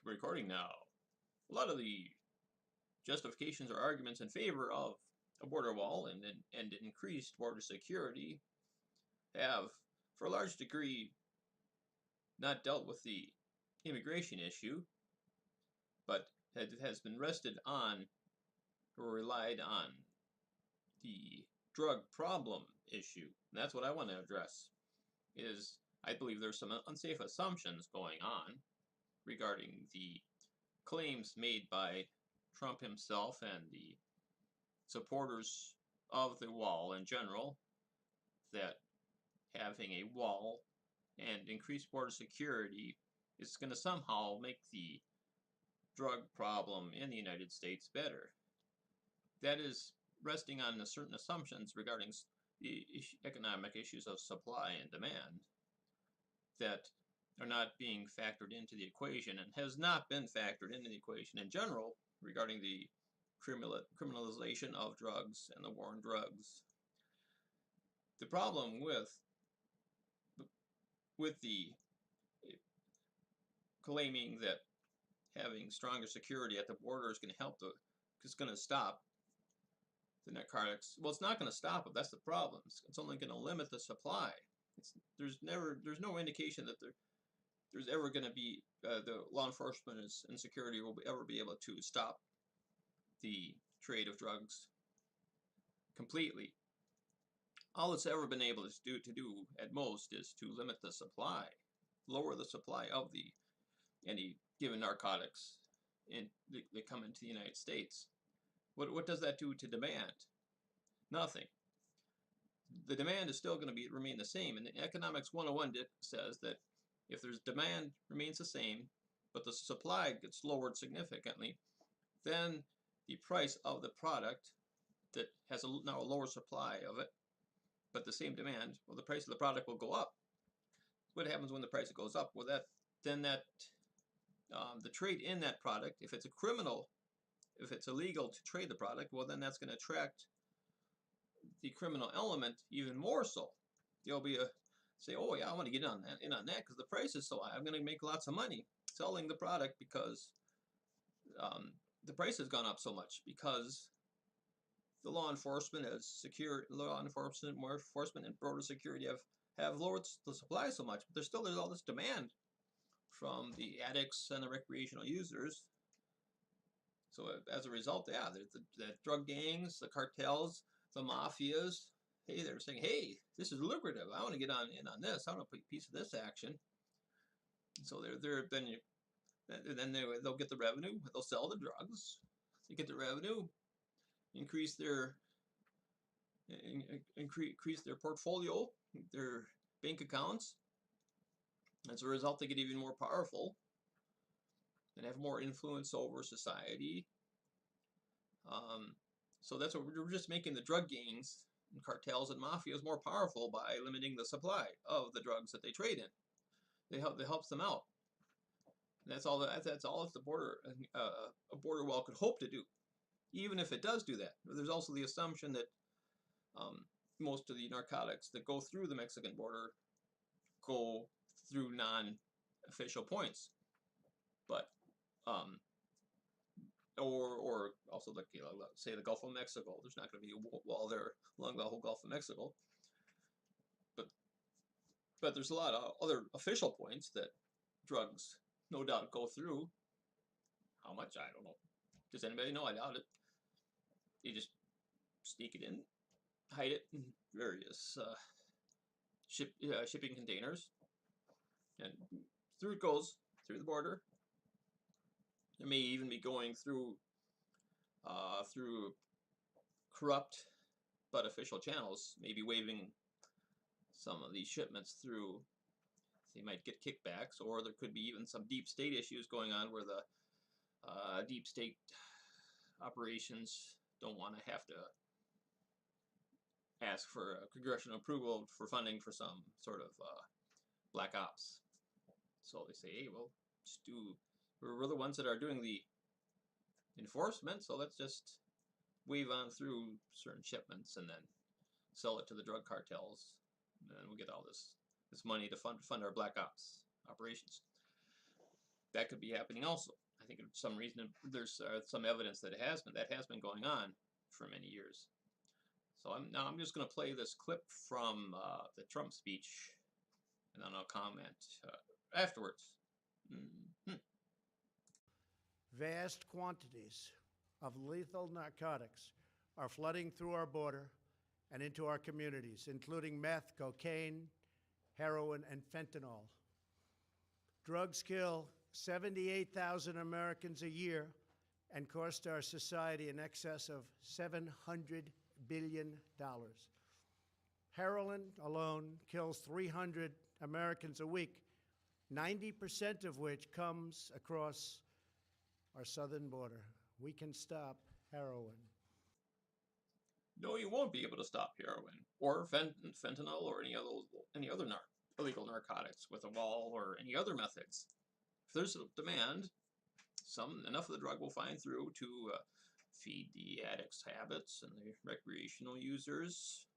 Recording now. A lot of the justifications or arguments in favor of a border wall and increased border security have, for a large degree, not dealt with the immigration issue, but it has been rested on or relied on the drug problem issue. And that's what I want to address. Is I believe there's some unsafe assumptions going on regarding the claims made by Trump himself and the supporters of the wall in general that having a wall and increased border security is going to somehow make the drug problem in the United States better. That is resting on certain assumptions regarding the economic issues of supply and demand that are not being factored into the equation and has not been factored into the equation in general regarding the criminalization of drugs and the war on drugs. The problem with the claiming that having stronger security at the border is going to help it's going to stop the narcotics. Well, it's not going to stop it. That's the problem. It's only going to limit the supply. There's no indication that there's ever going to be the law enforcement and security will ever be able to stop the trade of drugs completely. All it's ever been able to do at most is to limit the supply, lower the supply of any given narcotics that come into the United States. What does that do to demand? Nothing. The demand is still going to remain the same. And Economics 101 says that if there's demand remains the same, but the supply gets lowered significantly, then the price of the product that has now a lower supply of it, but the same demand, well, the price of the product will go up. What happens when the price goes up? Well, the trade in that product, if it's if it's illegal to trade the product, well, then that's going to attract the criminal element even more so. There'll be say, oh yeah, I want to get in on that because the price is so high. I'm going to make lots of money selling the product because the price has gone up so much because the law enforcement and border security have lowered the supply so much, but there's all this demand from the addicts and the recreational users. So as a result, yeah, there's the drug gangs, the cartels, the mafias. Hey, they're saying, hey, this is lucrative. I want to get in on this. I want to take a piece of this action. So then they'll get the revenue. They'll sell the drugs. They get the revenue, increase their portfolio, their bank accounts. As a result, they get even more powerful and have more influence over society. So that's what we're just making the drug gangs and cartels and mafias more powerful by limiting the supply of the drugs that they trade in. It helps them out. And that's all that the a border wall could hope to do. Even if it does do that, there's also the assumption that most of the narcotics that go through the Mexican border go through non-official points, but or also say the Gulf of Mexico. There's not going to be a wall there along the whole Gulf of Mexico, but there's a lot of other official points that drugs no doubt go through. How much? I don't know. Does anybody know? I doubt it. You just sneak it in, hide it in various shipping containers, and through it goes through the border. It may even be going through corrupt but official channels, maybe waving some of these shipments through. They might get kickbacks, or there could be even some deep state issues going on where the deep state operations don't want to have to ask for congressional approval for funding for some sort of black ops. So they say, hey, well, we're the ones that are doing the enforcement, so let's just wave on through certain shipments and then sell it to the drug cartels, and then we'll get all this money to fund our black ops operations. that could be happening also. I think some reason there's some evidence that that has been going on for many years. So I'm just going to play this clip from the Trump speech, and then I'll comment afterwards. Mm-hmm. Vast quantities of lethal narcotics are flooding through our border and into our communities, including meth, cocaine, heroin, and fentanyl. Drugs kill 78,000 Americans a year and cost our society in excess of $700 billion. Heroin alone kills 300 Americans a week, 90% of which comes across our southern border. We can stop heroin. No, you won't be able to stop heroin or fentanyl or any other illegal narcotics with a wall or any other methods. If there's a demand, enough of the drug will find through to feed the addicts' habits and the recreational users'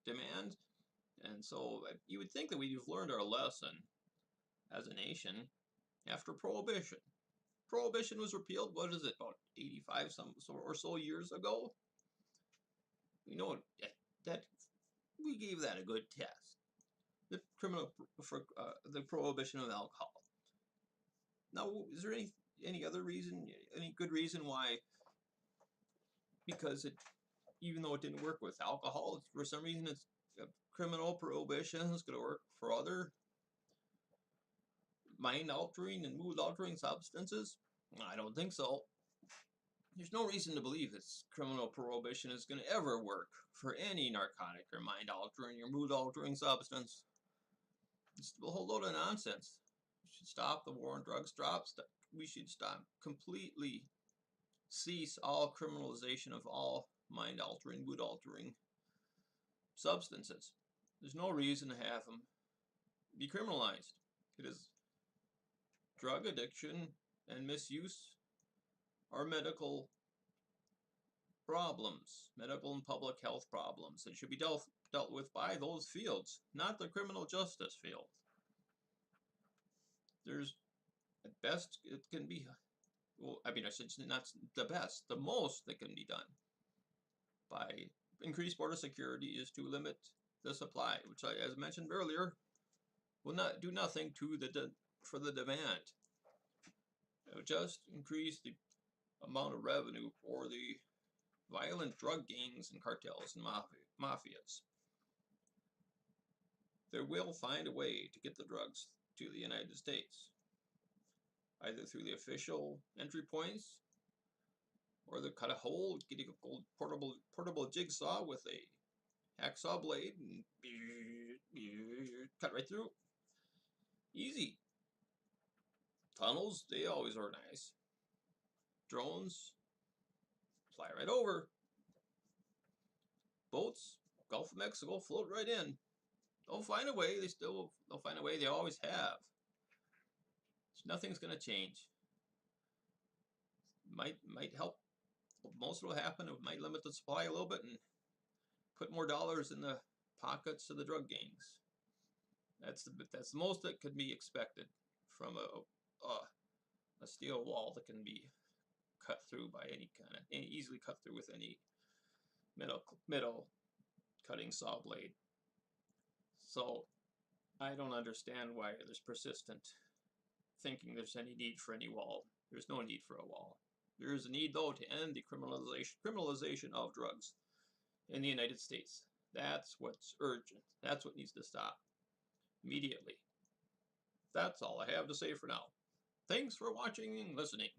demand. And so you would think that we've learned our lesson as a nation after Prohibition. Prohibition was repealed, what is it, about 85 or so years ago? You know, that we gave that a good test. The the prohibition of alcohol. Now, is there any other reason, any good reason why? Because even though it didn't work with alcohol, for some reason it's criminal prohibition is going to work for other mind-altering and mood-altering substances? I don't think so. There's no reason to believe that criminal prohibition is going to ever work for any narcotic or mind-altering or mood-altering substance. It's a whole load of nonsense. We should stop the war on drugs. We should stop completely, cease all criminalization of all mind-altering, mood-altering substances. There's no reason to have them be criminalized. It is drug addiction and misuse are medical problems, medical and public health problems that should be dealt with by those fields, not the criminal justice field. There's, at best, it can be, well, I mean, I should say not the best, the most that can be done by increased border security is to limit the supply, which, as mentioned earlier, will not do nothing for the demand. It will just increase the amount of revenue for the violent drug gangs and cartels and mafias. They will find a way to get the drugs to the United States, either through the official entry points, or they cut a hole, get a portable jigsaw with a hacksaw blade and cut right through. Easy. Tunnels, they always are nice. Drones, fly right over. Boats, Gulf of Mexico, float right in. They'll find a way. They'll find a way. They always have. So nothing's going to change. Might help. Most will happen. It might limit the supply a little bit and put more dollars in the pockets of the drug gangs. That's the most that could be expected from a steel wall that can be cut through by easily cut through with any metal cutting saw blade. So I don't understand why there's persistent thinking there's any need for any wall. There's no need for a wall. There is a need, though, to end the criminalization of drugs in the United States. That's what's urgent. That's what needs to stop immediately. That's all I have to say for now. Thanks for watching and listening.